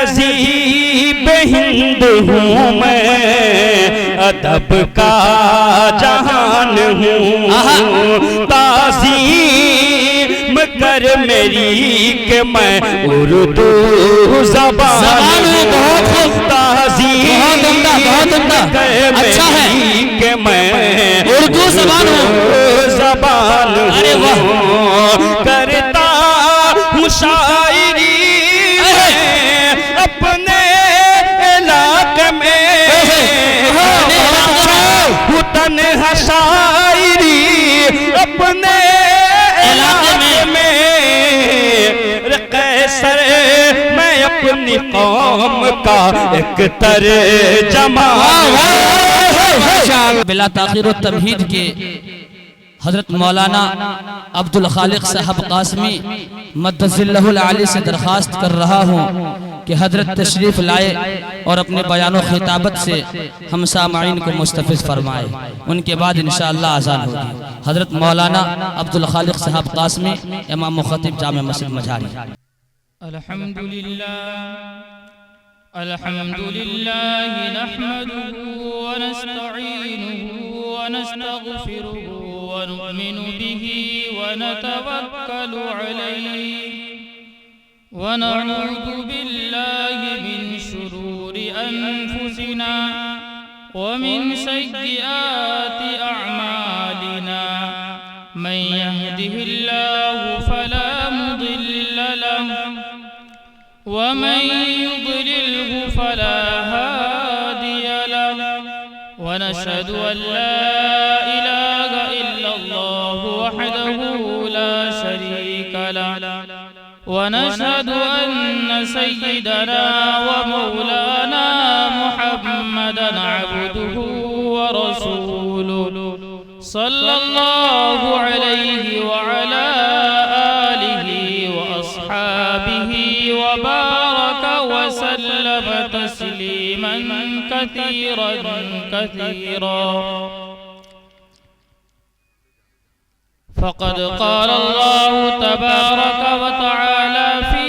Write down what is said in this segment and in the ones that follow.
تہذیب ہند ہوں میں، ادب کا جہان ہوں، تعظیم کر میری کہ میں اردو زبان ہوں، تعظیم کر میری کہ میں اردو زبان ہوں، کرتا ہوں شاعری اپنے علاقے میں، تنہا شاعری اپنے علاقے میں، قیصر میں اپنی قوم کا ایک ترجمہ۔ بلا تاخیر و تمہید کے حضرت مولانا عبدالخالق صاحب قاسمی مدث اللہ العالی سے درخواست کر رہا ہوں کہ حضرت تشریف لائے اور اپنے بیان و خطابت سے ہم سامعین کو مستفیض فرمائے، ان کے بعد انشاءاللہ آذان ہوگی۔ حضرت مولانا عبدالخالق صاحب قاسمی، امام و خطیب جامع مسجد مجھاری۔ الحمدللہ نحمده ونستعینه ونستغفره ونؤمن به ونتوکل علیه ونعوذ بالله من شرور أنفسنا ومن سيئات أعمالنا، من يهده الله فلا مضل له ومن يضلله فلا هادي له، ونشهد أن لا إله إلا الله وحده لا شريك له، ونشهد أن سيدنا ومولانا محمدا عبده ورسوله، صلى الله عليه وعلى آله وأصحابه وبارك وسلم تسليما كثيرا كثيرا. فقد قال الله تبارك وتعالى في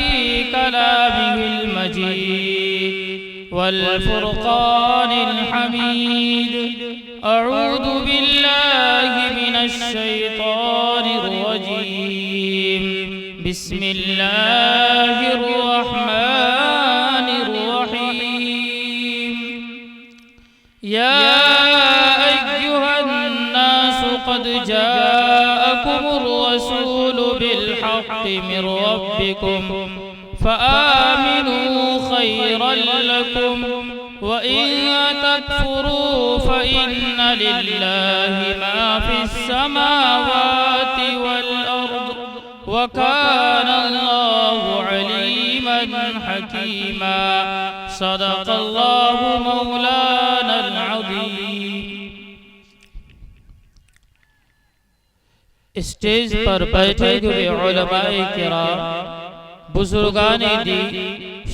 كلامه المجيد والفرقان الحميد: أعوذ بالله من الشيطان الرجيم، بسم الله الرحمن الرحيم. يا أيها الناس قد جاءكم الرسول بالحق من ربكم فآمنوا خيرا لكم، وإن تكفروا فإن لله ما في السماوات والأرض، وكان الله عليما حكيما. صدق الله مولانا العظيم. اسٹیج پر بیٹھے ہوئے علماء کرام، بزرگان دین،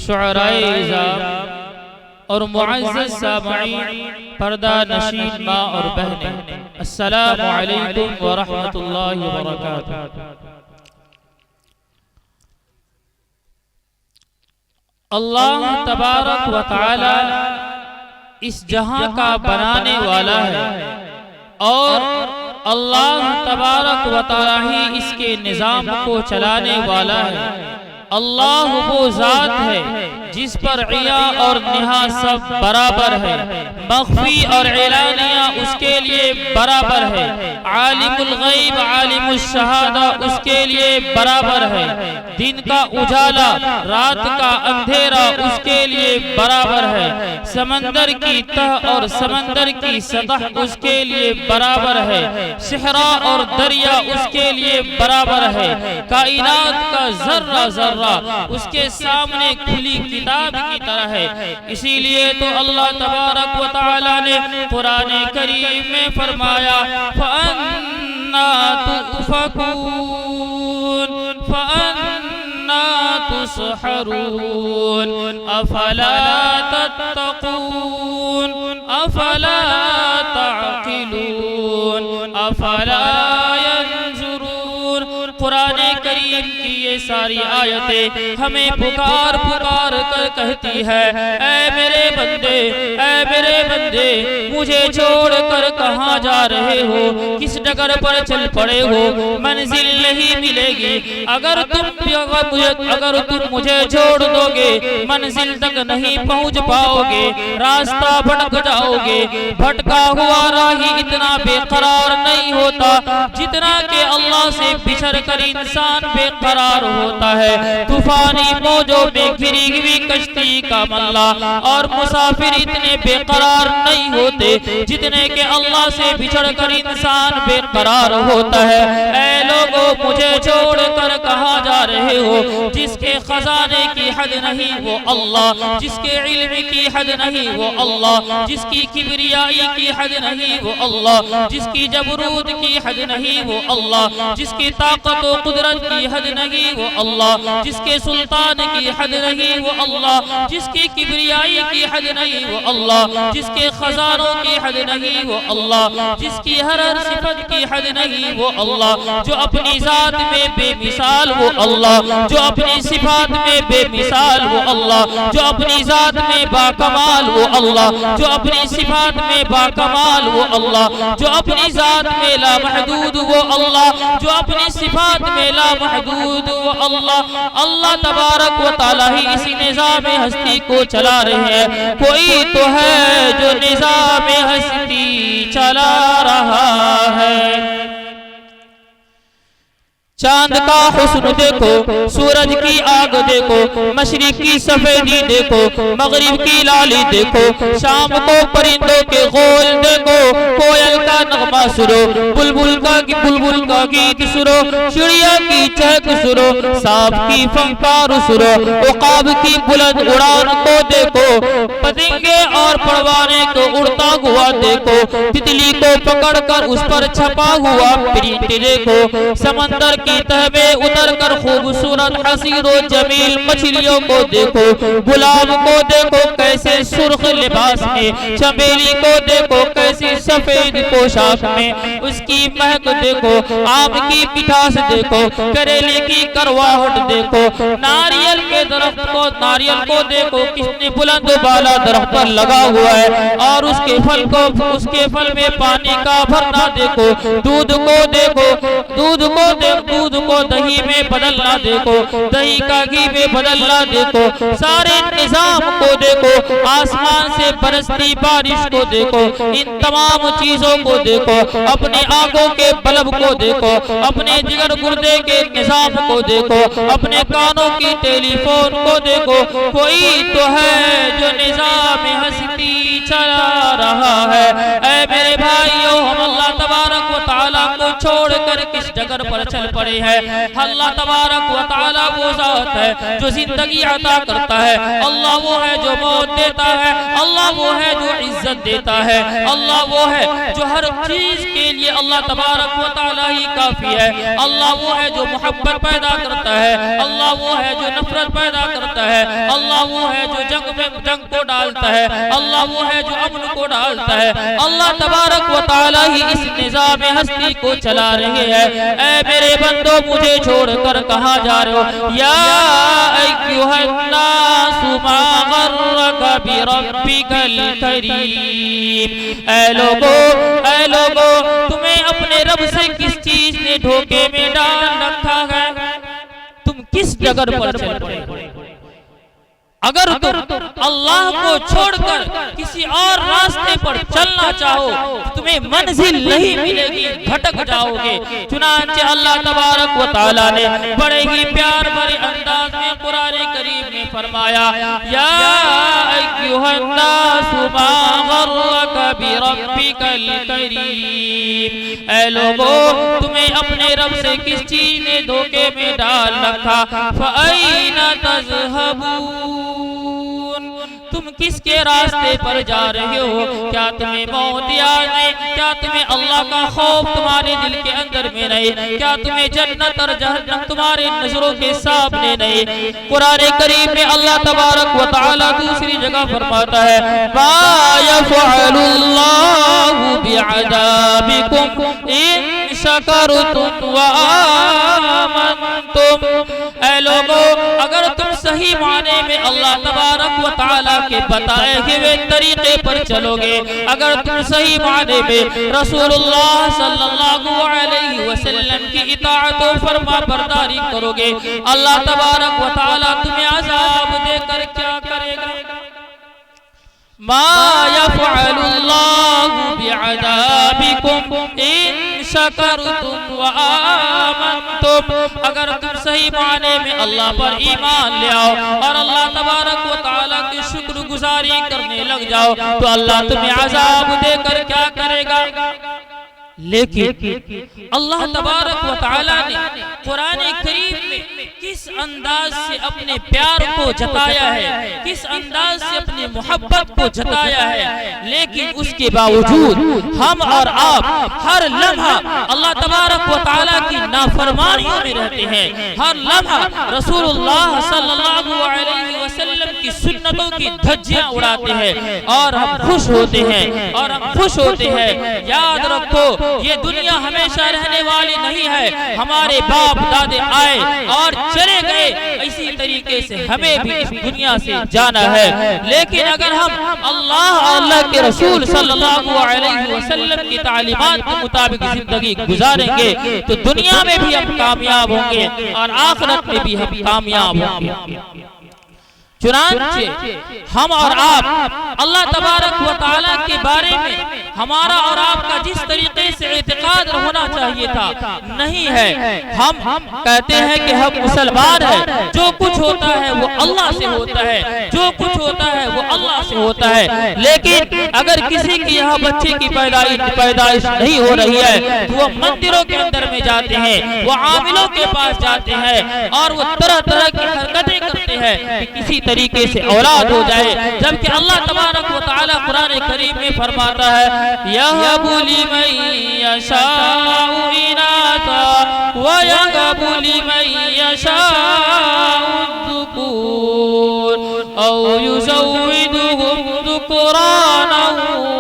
شعراء اعزام اور معزز سامعین، پردہ نشین ماں اور بہنیں، السلام علیکم ورحمت اللہ وبرکاتہ. اللہ تبارک و تعالی اس جہاں کا بنانے والا ہے، اور اللہ تبارک و تعالی ہی اس کے نظام کو چلانے والا ہے. اللہ وہ ذات ہے جس پر عیا اور نہا سب برابر ہے، مخفی اور اعلانیہ اس کے لیے برابر ہے، عالم الغیب عالم الشہادہ اس کے لیے برابر ہے، دن کا اجالا رات کا اندھیرا اس کے لیے برابر ہے، سمندر کی تہ اور سمندر کی سطح اس کے لیے برابر ہے، صحرا اور دریا اس کے لیے برابر ہے، کائنات کا ذرہ ذرہ اس کے سامنے کھلی کتاب کی طرح ہے. اسی لیے تو اللہ تبارک و تعالی نے قرآن کریم میں فرمایا: فَأَنَّا تُؤْفَكُونَ فَأَنَّا تُسْحَرُونَ أَفَلَا تَتَّقُونَ أَفَلَا تَعْقِلُونَ أَفَلَا يَنظُرُونَ. قرآن کریم کی یہ ساری آیتیں ہمیں پکار پکار کر کہتی ہے اے میرے بندے، اے میرے بندے، مجھے چھوڑ کر کہاں جا رہے ہو؟ کس ڈگر پر چل پڑے ہو؟ منزل نہیں ملے گی اگر تم مجھے چھوڑ دو گے، منزل تک نہیں پہنچ پاؤ گے، راستہ بھٹک جاؤ گے۔ بھٹکا ہوا راہی اتنا بے قرار نہیں ہوتا جتنا کہ اللہ سے بچھڑ کر انسان بے قرار ہوتا ہے۔ طوفانی موجوں میں گھری ہوئی کشتی کا ملا اور مسافر اتنے بے قرار نہیں ہوتے جتنے کہ اللہ سے بچھڑ کر انسان بے قرار ہوتا ہے۔ اے لوگو، مجھے چھوڑ کر کہاں جا رہے ہو؟ جس کے خزانے کی حد نہیں وہ اللہ، جس کے علم کی حد نہیں وہ اللہ، جس کی کبریائی کی حد نہیں وہ اللہ، جس کی جبروت کی حد نہیں وہ اللہ، جس کی طاقت و قدرت کی حد نہیں وہ اللہ، جس کے سلطان کی حد نہیں وہ اللہ، جس کی کبریائی کی حد نہیں وہ اللہ، جس کے خزانوں کی حد نہیں وہ اللہ، جس کی ہر صفت کی حد نہیں وہ اللہ، جو اپنی ذات میں بے مثال وہ اللہ، جو اپنی صفات میں بے مثال وہ اللہ، جو اپنی ذات میں باکمال وہ اللہ، جو اپنی صفات میں باکمال وہ اللہ، جو اپنی ذات میں لا محدود وہ اللہ، جو اپنی صفات میں لا محدود وہ اللہ۔ اللہ تبارک و تعالی ہی اسی نظام ہستی کو چلا رہے ہیں۔ کوئی تو ہے جو نظام ہستی چلا رہا ہے۔ چاند کا حسن دیکھو، سورج کی آگ دیکھو، مشرق کی سفیدی دیکھو، مغرب کی لالی دیکھو، شام کو پرندوں کے غول دیکھو، کوئل کا نغمہ سنو، بلبل کا گیت سنو، چڑیا کی چہک سنو، سانپ کی پھنکار سنو، عقاب کی بلند اڑان کو دیکھو، پتنگے اور پروانے کو اڑتا ہوا دیکھو، تتلی کو پکڑ کر اس پر چھپا ہوا پرنٹ دیکھو، سمندر کی تہ میں اتر کر خوبصورت حسین و جمیل مچھلیوں کو دیکھو، گلاب کو دیکھو کیسے سرخ لباس میں، چمیلی کو دیکھو کیسی سفید پوشاک میں، اس کی مہک دیکھو، آم کی مٹھاس دیکھو، کریلے کی کرواہٹ دیکھو، ناریل کے درخت کو، ناریل کو دیکھو کتنے بلند بالا درخت پر لگا ہوا ہے، اور اس کے پھل میں پانی کا بھرنا دیکھو، دودھ کو دیکھو، دودھ کو دہی میں بدلنا دیکھو، دہی کا گھی میں بدلنا دیکھو، سارے نظام کو دیکھو، آسمان سے برستی بارش کو دیکھو، ان تمام چیزوں کو دیکھو، اپنی آنکھوں کے بلب کو دیکھو، اپنے جگر گردے کے نظام کو دیکھو، اپنے کانوں کی ٹیلی فون کو دیکھو۔ کوئی تو ہے جو نظام ہستی چلا رہا ہے۔ اے میرے بھائیو، ہم اللہ تبارک و تعالیٰ کو چھوڑ کر کس جگر پر چل پڑے ہیں؟ اللہ تبارک و تعالیٰ وہ ذات ہے جو زندگی عطا کرتا ہے، اللہ وہ ہے جو موت دیتا ہے، اللہ وہ ہے جو عزت دیتا ہے، اللہ وہ ہے جو ہر چیز کے لیے اللہ تبارک و تعالیٰ ہی کافی ہے، اللہ وہ ہے جو محبت پیدا کرتا ہے، اللہ وہ ہے جو نفرت پیدا کرتا ہے، اللہ وہ ہے جو جنگ کو ڈالتا ہے، اللہ وہ ہے جو امن کو ڈالتا ہے۔ اللہ تبارک و تعالیٰ ہی اس نظام ہستی کو چلا رہے ہیں۔ اے میرے بندو، مجھے چھوڑ کر کہاں جا رہے ہو؟ یا ایھا الناس ما غرک بربک الکریم۔ اے لوگو، تمہیں اپنے رب سے کس چیز نے دھوکے میں ڈال رکھا ہے؟ تم کس ڈگر پر چل پڑے؟ اگر تم اللہ کو چھوڑ کر کسی اور راستے پر چلنا چاہو تمہیں منزل نہیں ملے گی، بھٹک جاؤ گے۔ چنانچہ اللہ تبارک و تعالیٰ نے بڑے ہی پیار بھرے انداز میں قرآن کریم میں فرمایا، یا ایھا الناس ما غرک بربک الکریم۔ اے لوگو، تمہیں اپنے رب سے کس چیز نے دھوکے میں ڈال رکھا؟ فَأَيْنَ تَذْهَبُونَ، تم کس کے راستے پر جا رہے ہو؟ کیا تمہیں موت یاد نہیں؟ کیا تمہیں اللہ کا خوف تمہارے دل کے اندر میں نہیں؟ کیا تمہیں جنت اور جہنم تمہارے نظروں کے سامنے نہیں؟ قرآن کریم میں اللہ تبارک و تعالیٰ دوسری جگہ فرماتا ہے، مَا يَفْعَلُ اللَّهُ بِعَذَابِكُمْ إِن شَكَرْتُمْ وَآمَنْتُمْ۔ اے لوگو، اگر تم صحیح معنی میں اللہ تبارک و تعالیٰ کے بتائے ہوئے طریقے پر چلو گے، اگر تم صحیح معنی میں رسول اللہ صلی اللہ علیہ وسلم کی اطاعت و فرما برداری کرو گے، اللہ تبارک و تعالیٰ تمہیں عذاب دے کر کیا کرے گا؟ ما يفعل الله بعذابكم ان شکرتم وآمنتم، اگر تم صحیح معنی میں اللہ پر ایمان لے آؤ اور اللہ تبارک و تعالیٰ کی شکر گزاری کرنے لگ جاؤ تو اللہ تمہیں عذاب دے کر کیا کرے گا؟ لیکن اللہ تبارک و تعالیٰ نے قرآن کریم میں کس انداز سے اپنے پیار کو جتایا ہے، کس انداز سے اپنی محبت کو جتایا ہے، لیکن اس کے باوجود ہم اور آپ ہر لمحہ اللہ تبارک و تعالیٰ کی نافرمانیوں میں رہتے ہیں، ہر لمحہ رسول اللہ صلی اللہ علیہ وسلم کی سنتوں کی دھجیاں اڑاتے ہیں اور ہم خوش ہوتے ہیں یاد رکھو یہ دنیا ہمیشہ رہنے والی نہیں ہے، ہمارے باپ دادے آئے اور چلے گئے، اسی طریقے سے ہمیں بھی اس دنیا سے جانا ہے، لیکن اگر ہم اللہ کے رسول صلی اللہ علیہ وسلم کی تعلیمات کے مطابق زندگی گزاریں گے تو دنیا میں بھی ہم کامیاب ہوں گے اور آخرت میں بھی ہم کامیاب ہوں گے۔ چنانچہ ہم اور آپ اللہ تبارک و تعالیٰ کے بارے میں ہمارا اور آپ کا جس طریقے سے اعتقاد ہونا چاہیے تھا نہیں ہے، ہم کہتے ہیں کہ ہم مسلمان ہیں، جو کچھ ہوتا ہے وہ اللہ سے ہوتا ہے، جو کچھ ہوتا ہے وہ اللہ سے ہوتا ہے، لیکن اگر کسی کی یہاں بچے کی پیدائش نہیں ہو رہی ہے تو وہ مندروں کے اندر میں جاتے ہیں، وہ عاملوں کے پاس جاتے ہیں اور وہ طرح طرح کی حرکتیں کرتے ہیں کہ کسی طریقے سے اولاد ہو جائے، جبکہ اللہ تبارک و تعالیٰ قرآن کریم میں فرماتا ہے یَهَبُ لِمَن يَشَاءُ إِنَاثًا وَيَهَبُ لِمَن يَشَاءُ الذُّكُورَ أَوْ يُزَوِّجُهُمْ ذُكْرَانًا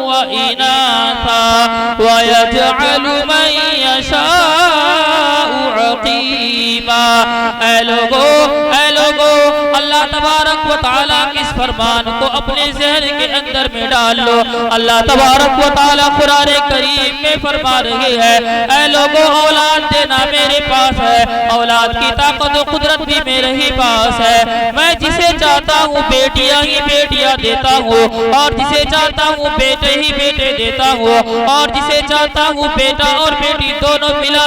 وَإِنَاثًا وَيَجْعَلُ مَن يَشَاءُ عَقِيمًا۔ اے لوگو اللہ تبارک و تعالیٰ کی اس فرمان کو اپنے ذہن کے اندر میں ڈال لو۔ اللہ تبارک و تعالیٰ قرآن کریم میں فرما رہی ہے اے لوگوں اولاد دینا میرے پاس ہے، اولاد کی طاقت و قدرت بھی میرے ہی پاس ہے، میں جسے چاہتا ہوں بیٹیاں ہی بیٹیاں دیتا ہوں اور جسے چاہتا ہوں بیٹے ہی بیٹے دیتا ہوں اور جسے چاہتا ہوں بیٹا اور بیٹی دونوں ملا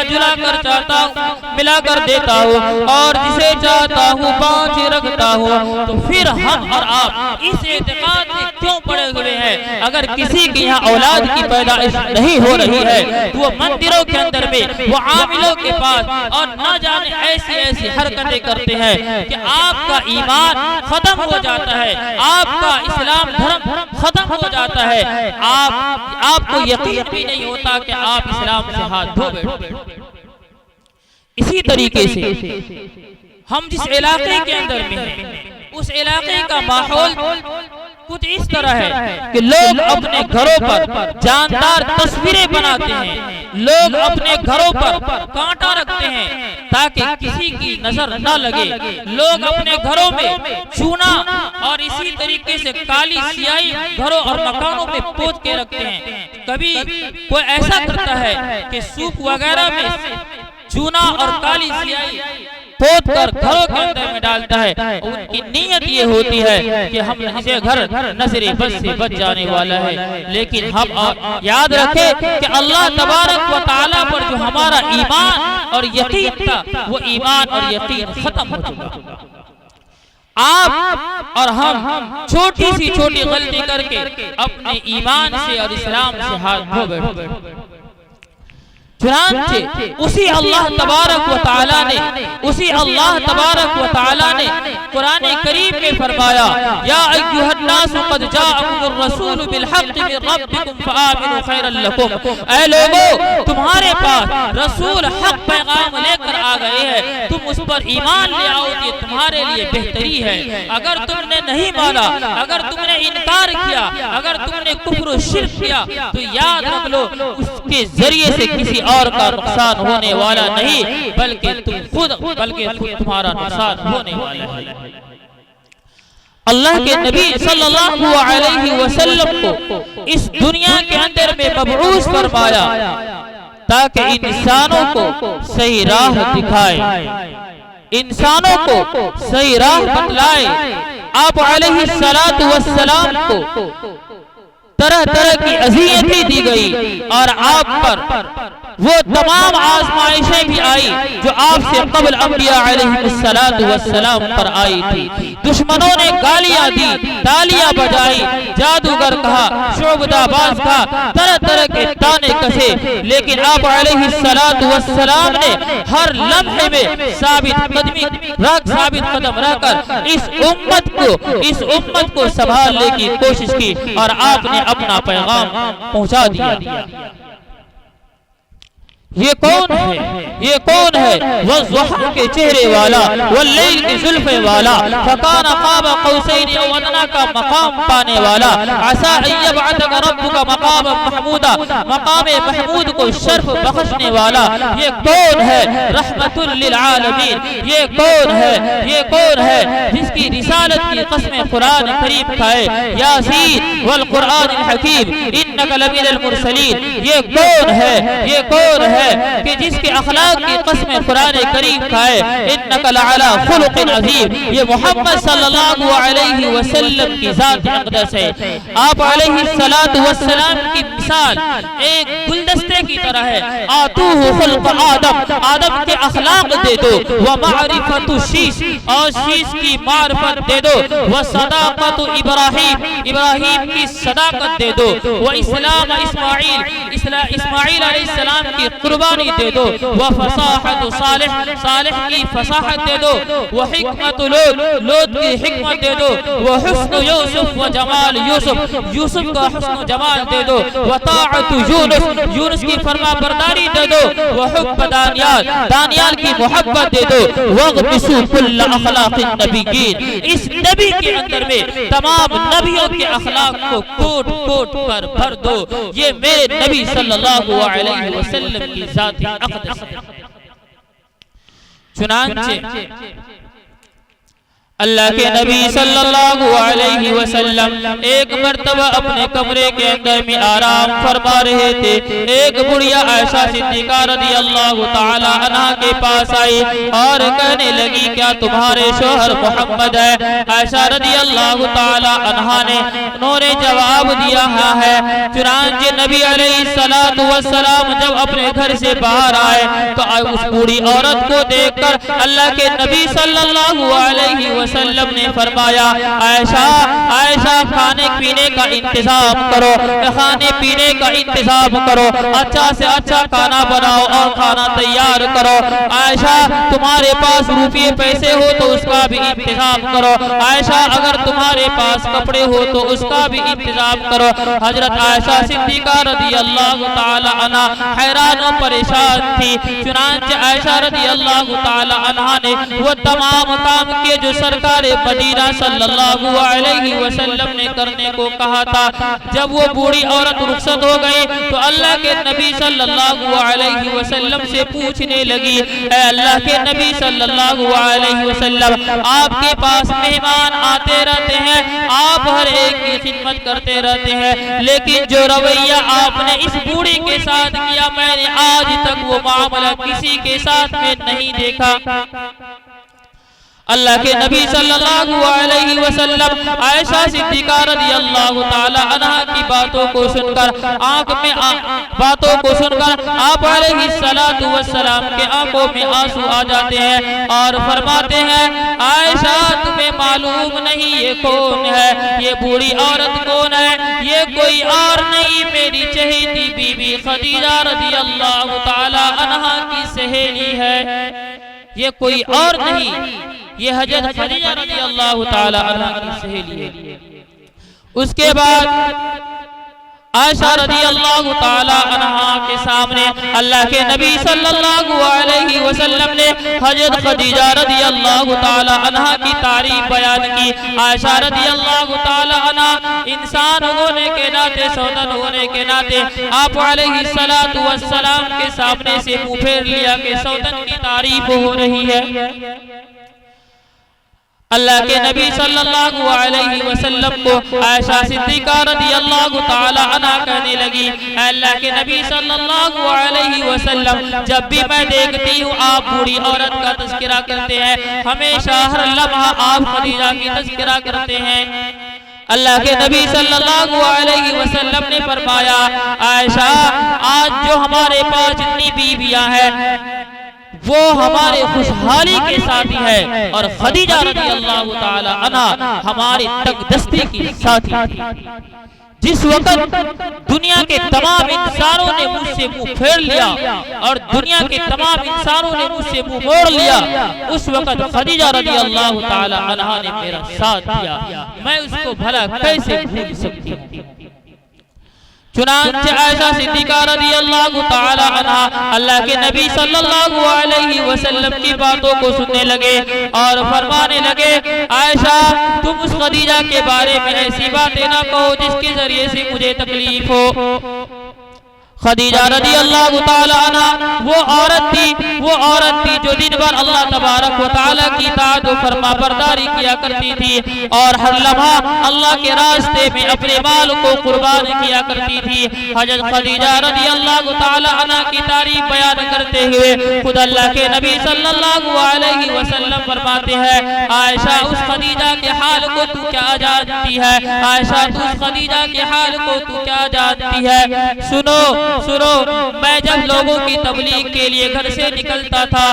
کر دیتا ہوں اور جسے چاہتا ہوں پانچ رکھتا ہوں۔ تو پھر ہم اور آپ اس اعتقاد میں کیوں پڑے ہوئے ہیں؟ اگر کسی کی یہاں اولاد کی پیدائش نہیں ہو رہی ہے تو وہ مندروں کے اندر میں وہ عاملوں کے پاس اور نہ جانے ایسی حرکتیں کرتے ہیں کہ آپ کا ایمان ختم ہو جاتا ہے، آپ کا اسلام دھرم ختم ہو جاتا ہے، آپ کو یقین بھی نہیں ہوتا کہ آپ اسلام سے ہاتھ دھو بیٹھے۔ اسی طریقے سے ہم جس علاقے کے اندر میں ہیں اس علاقے کا ماحول کچھ اس طرح ہے کہ لوگ اپنے گھروں پر جاندار تصویریں بناتے ہیں، لوگ اپنے گھروں پر کانٹا رکھتے ہیں تاکہ کسی کی نظر نہ لگے، لوگ اپنے گھروں میں چونا اور اسی طریقے سے کالی سیاہی گھروں اور مکانوں میں پوچھ کے رکھتے ہیں۔ کبھی کوئی ایسا کرتا ہے کہ سوپ وغیرہ میں چونا اور کالی سیاہی پوت کر گھروں کے اندر میں ڈالتا ہے، ان کی نیت یہ ہوتی ہے کہ ہم اسے گھر نظر بد سے بچ جانے والا ہے، لیکن ہم یاد رکھیں کہ اللہ تبارک و تعالیٰ پر جو ہمارا ایمان اور یقین تھا وہ ایمان اور یقین ختم ہو چکا۔ آپ اور ہم چھوٹی سی چھوٹی غلطی کر کے اپنے ایمان سے اور اسلام سے ہاتھ دھو بیٹھتے ہیں۔ چنانچہ اسی اللہ تبارک و تعالیٰ نے قرآن کریم میں فرمایا یا ایھا الناس قد جاءکم الرسول بالحق من ربکم فآمنوا خیرا لکم، اے لوگو تمہارے پاس رسول حق پیغام لے کر آ گئے ہیں، تم اس پر ایمان لے آؤ، یہ تمہارے لیے بہتری ہے۔ اگر تم نے نہیں مانا، اگر تم نے انکار کیا، اگر تم نے کفر و شرک کیا تو یاد رکھ لو اس کے ذریعے سے کسی اور کا نقصان ہونے والا نہیں بلکہ خود تمہارا نقصان ہونے والا ہے۔ اللہ کے نبی صلی اللہ علیہ وسلم کو اس دنیا کے اندر میں مبعوث فرمایا تاکہ انسانوں کو صحیح راہ دکھائے، انسانوں کو صحیح راہ بتلائے۔ آپ علیہ السلام کو طرح طرح کی اذیتیں دی گئی اور آپ پر وہ تمام آزمائشیں بھی آئی جو آپ سے قبل انبیاء علیہ السلام پر آئی تھی۔ دشمنوں نے گالیاں دی، تالیاں بجائی، جادوگر کہا، شعبدہ باز کہا، طرح طرح کے تانے کسے، لیکن آپ علیہ السلام نے ہر لمحے میں ثابت قدم رہ کر اس امت کو سنبھالنے کی کوشش کی اور آپ نے اپنا پیغام پہنچا دیا۔ یہ کون ہے والضحى کے چہرے والا، واللیل کی زلفیں والا، فکان قاب قوسین او ادنی کا مقام پانے والا، عسى ان یبعثک ربک مقام محمودا، مقام محمود کو شرف بخشنے والا۔ یہ کون ہے رحمت للعالمین، یہ کون ہے جس کی رسالت کی قسم قرآن کریم کھائے، یاسین والقرآن الحکیم انک لمن المرسلین۔ یہ کون ہے کہ جس کے اخلاق کی قسم قرآن کریم کھائے، انک لعلی خلق عظیم۔ یہ محمد صلی اللہ علیہ وسلم کی ذات اقدس ہے۔ آپ علیہ السلام کی مثال ایک گلدستے کی طرح ہے۔ آتوہ خلق آدم کے اخلاق دے دو، ومعرفت شیش اور شیش کی معرفت دے دو، وصداقت ابراہیم کی صداقت دے دو، واسلام اسماعیل علیہ السلام کی قربانی دے دو، وفصاحت صالح کی فصاحت دے دو، وحکمت لوط کی حکمت دے دو، وحسن یوسف وجمال یوسف کا حسن و جمال دے دو، وطاعت یونس کی فرما برداری دے دو، وحب دانیال کی محبت دے دو، واغمسوا کل اخلاق النبیین۔ اس نبی کے اندر میں تمام نبیوں کے اخلاق کو کوٹ کر بھر دو۔ یہ میرے نبی صلی اللہ علیہ وسلم کی ذات اقدس ہے۔ چنانچہ اللہ کے نبی صلی اللہ علیہ وسلم ایک مرتبہ اپنے کمرے کے اندر میں آرام فرما رہے تھے۔ ایک بڑھیا عائشہ صدیقہ رضی اللہ تعالی عنہ کے پاس آئی اور کہنے لگی کیا تمہارے شوہر محمد ہے؟ عائشہ رضی اللہ تعالی عنہ نے انہوں نے جواب دیا ہاں ہے۔ چنانچہ نبی علیہ السلام جب اپنے گھر سے باہر آئے تو اس بوڑھی عورت کو دیکھ کر اللہ کے نبی صلی اللہ علیہ وسلم نے فرمایا عائشہ کھانے پینے کا انتظام کرو، کھانے پینے کا انتظام کرو، اچھا سے اچھا کھانا بناؤ اور کھانا تیار کرو۔ عائشہ تمہارے پاس روپے پیسے ہو تو اس کا بھی انتظام کرو، عائشہ اگر تمہارے پاس کپڑے ہو تو اس کا بھی انتظام کرو۔ حضرت عائشہ صدیقہ رضی اللہ تعالی عنہ حیران و پریشان تھی۔ چنانچہ عائشہ رضی اللہ تعالی عنہ نے وہ تمام کام کیے جو سرکار مدینہ صلی اللہ علیہ وسلم نے کرنے کو کہا تھا۔ جب وہ بوڑھی عورت رخصت ہو گئی تو اللہ کے نبی صلی اللہ علیہ وسلم سے پوچھنے لگی اے اللہ کے نبی صلی اللہ علیہ وسلم، آپ کے پاس مہمان آتے رہتے ہیں، آپ ہر ایک کی خدمت کرتے رہتے ہیں، لیکن جو رویہ آپ نے اس بوڑھی کے ساتھ کیا میں نے آج تک وہ معاملہ کسی کے ساتھ میں نہیں دیکھا۔ اللہ کے نبی صلی اللہ علیہ وسلم عائشہ صدیقہ رضی اللہ تعالی عنہ کی باتوں کو سن کر آپ علیہ السلام کے آنکھوں میں آنسو آ جاتے ہیں اور فرماتے ہیں عائشہ تمہیں معلوم نہیں یہ کون ہے؟ یہ بوڑھی عورت کون ہے؟ یہ کوئی اور نہیں میری چہیتی بی بی خدیجہ رضی اللہ تعالی عنہ کی سہیلی ہے، یہ کوئی اور نہیں، یہ حضرت خدیجہ رضی اللہ تعالی عنہ کی سہیلی ہے۔ اس کے بعد عائشہ رضی اللہ تعالی عنہ کے سامنے اللہ کے نبی صلی اللہ علیہ وسلم نے حضرت خدیجہ رضی اللہ تعالی عنہ کی تعریف بیان کی۔ عائشہ رضی اللہ تعالی عنہ انسان ہونے کے ناطے، سوتن ہونے کے ناطے آپ علیہ السلام کے سامنے سے منہ پھیر لیا کہ سوتن کی تعریف ہو رہی ہے۔ اللہ کے نبی صلی اللہ علیہ وسلم کو عائشہ صدیقہ رضی اللہ تعالی عنہا کہنے لگی، اے اللہ کے نبی صلی اللہ علیہ وسلم، جب بھی میں دیکھتی ہوں آپ بوڑھی عورت کا تذکرہ کرتے ہیں، ہمیشہ ہر لمحہ آپ خدیجہ کی تذکرہ کرتے ہیں۔ اللہ کے نبی صلی اللہ علیہ وسلم نے فرمایا، عائشہ آج جو ہمارے پاس جتنی بیویاں ہیں وہ ہمارے خوشحالی کے ساتھی ہے، اور خدیجہ رضی اللہ تعالی عنہا ہماری تنگ دستی کی ساتھی تھی۔ جس وقت دنیا کے تمام انسانوں نے مجھ سے منہ پھیر لیا اور دنیا کے تمام انسانوں نے مجھ سے منہ موڑ لیا، اس وقت خدیجہ رضی اللہ تعالی عنہا نے میرا ساتھ دیا، میں اس کو بھلا کیسے بھول سکتی ہوں۔ چنانچہ عائشہ صدیقہ رضی اللہ تعالی عنہا اللہ کے نبی صلی اللہ علیہ وسلم کی باتوں کو سننے لگے اور فرمانے لگے، عائشہ تم اس خدیجہ کے بارے میں ایسی باتیں نہ کہو جس کے ذریعے سے مجھے تکلیف ہو۔ خدیجہ رضی اللہ تعالی عنہا وہ عورت تھی جو دن بھر اللہ تبارک و تعالی کی اطاعت و فرما برداری کیا کرتی تھی اور ہر لمحہ اللہ کے راستے میں اپنے مال کو قربان کیا کرتی تھی۔ حضرت خدیجہ رضی اللہ تعالی عنہا کی تعریف بیان کرتے ہوئے خود اللہ کے نبی صلی اللہ علیہ وسلم فرماتے ہیں، عائشہ اس خدیجہ کے حال کو تو کیا جانتی ہے؟ عائشہ تو اس خدیجہ کے حال کو تو کیا جانتی ہے؟ سنو، میں جب لوگوں کی تبلیغ کے لیے گھر سے نکلتا تھا،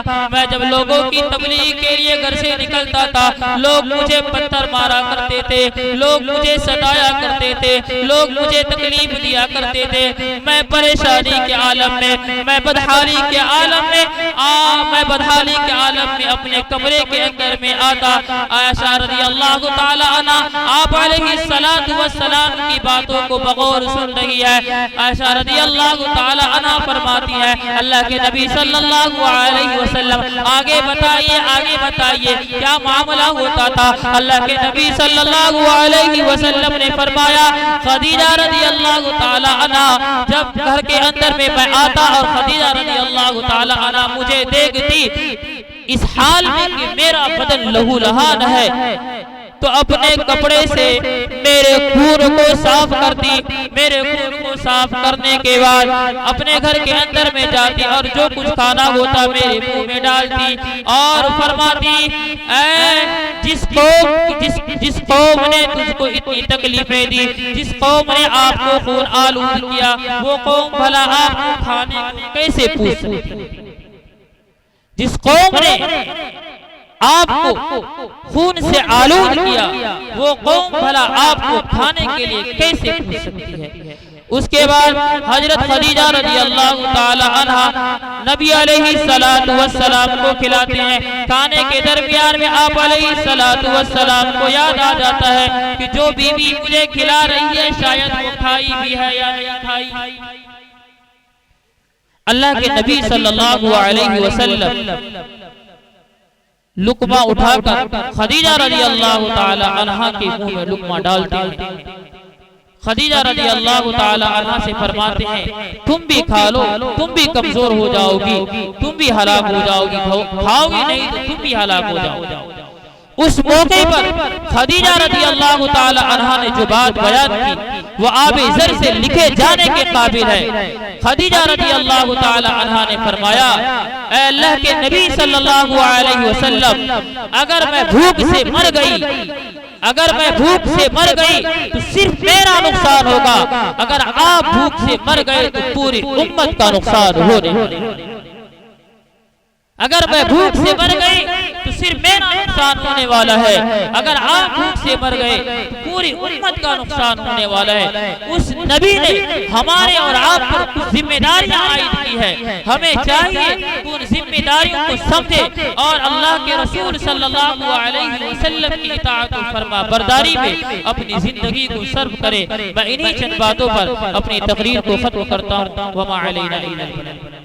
لوگ مجھے پتھر مارا کرتے تھے، لوگ مجھے ستایا کرتے تھے، لوگ مجھے تکلیف دیا کرتے تھے، میں پریشانی کے عالم میں، میں بدحالی کے عالم میں اپنے کمرے کے اندر میں آتا۔ عائشہ رضی اللہ تعالی عنہا آپ علیہ السلام کی باتوں کو بغور سن رہی ہے۔ عائشہ رضی اللہ تعالی عنہ فرماتی ہے، اللہ کے نبی صلی اللہ علیہ وسلم آگے بتائیے کیا معاملہ ہوتا تھا؟ اللہ کے نبی صلی اللہ علیہ وسلم نے فرمایا، خدیجہ رضی اللہ تعالی عنہ جب گھر کے اندر میں آتا اور خدیجہ رضی اللہ تعالی عنہ مجھے دیکھتی اس حال میں کہ میرا بدن لہو لہان ہے، تو اپنے کپڑے سے میرے خون کو صاف کرتی، میرے خون کو صاف کرنے کے بعد اپنے گھر کے اندر میں جاتی اور جو کچھ کھانا ہوتا میرے منہ میں ڈالتی اور فرماتی، اے جس قوم نے تجھ کو اتنی تکلیفیں دی، جس قوم نے آپ کو خون آلود کیا، وہ قوم بھلا آپ کو کھانے کو کیسے پوچھ سکتی؟ جس قوم نے آپ کو خون سے آلود کیا، وہ قوم بھلا آپ کو کھانے کے لیے کیسے پوچھ سکتی ہے؟ اس کے بعد حضرت خدیجہ رضی اللہ تعالی عنہا نبی علیہ السلام کو کھلاتے ہیں۔ کھانے کے درمیان میں آپ علیہ السلام کو یاد آ جاتا ہے کہ جو بیوی مجھے کھلا رہی ہے شاید وہ کھائی بھی ہے یا نہیں کھائی۔ اللہ کے نبی صلی اللہ علیہ وسلم لقمہ اٹھا کر خدیجہ رضی اللہ تعالی عنہا کے منہ میں لقمہ ڈالتے ہیں۔ خدیجہ رضی اللہ تعالی عنہا سے فرماتے ہیں، تم بھی کھا لو، تم بھی کمزور ہو جاؤ گی، تم بھی ہلاک ہو جاؤ گی، کھاؤ گی نہیں تو تم بھی ہلاک ہو جاؤ گی۔ اس موقع پر خدیجہ رضی اللہ تعالی عنہا نے جو بات بیان کی وہ آب زر سے لکھے جانے کے قابل ہے۔ خدیجہ رضی اللہ تعالی عنہا نے فرمایا، اے اللہ کے نبی صلی اللہ علیہ وسلم، اگر میں بھوک سے مر گئی تو صرف میرا نقصان ہوگا، اگر آپ بھوک سے مر گئے تو پوری امت کا نقصان ہونے۔ اگر میں بھوک سے مر گئی تو صرف میرا نقصان ہونے والا ہے، اگر آپ بھوک سے مر گئے تو پوری امت کا نقصان ہونے والا ہے۔ اس نبی نے ہمارے اور آپ پر کچھ ذمہ داریاں عائد کی ہے، ہمیں چاہیے کہ ان ذمہ داریوں کو سمجھے اور اللہ کے رسول صلی اللہ علیہ وسلم کی اطاعت و فرما برداری میں اپنی زندگی کو صرف کرے۔ میں انہی چند باتوں پر اپنی تقریر کو ختم کرتا ہوں۔ وما علینا الا البلاغ۔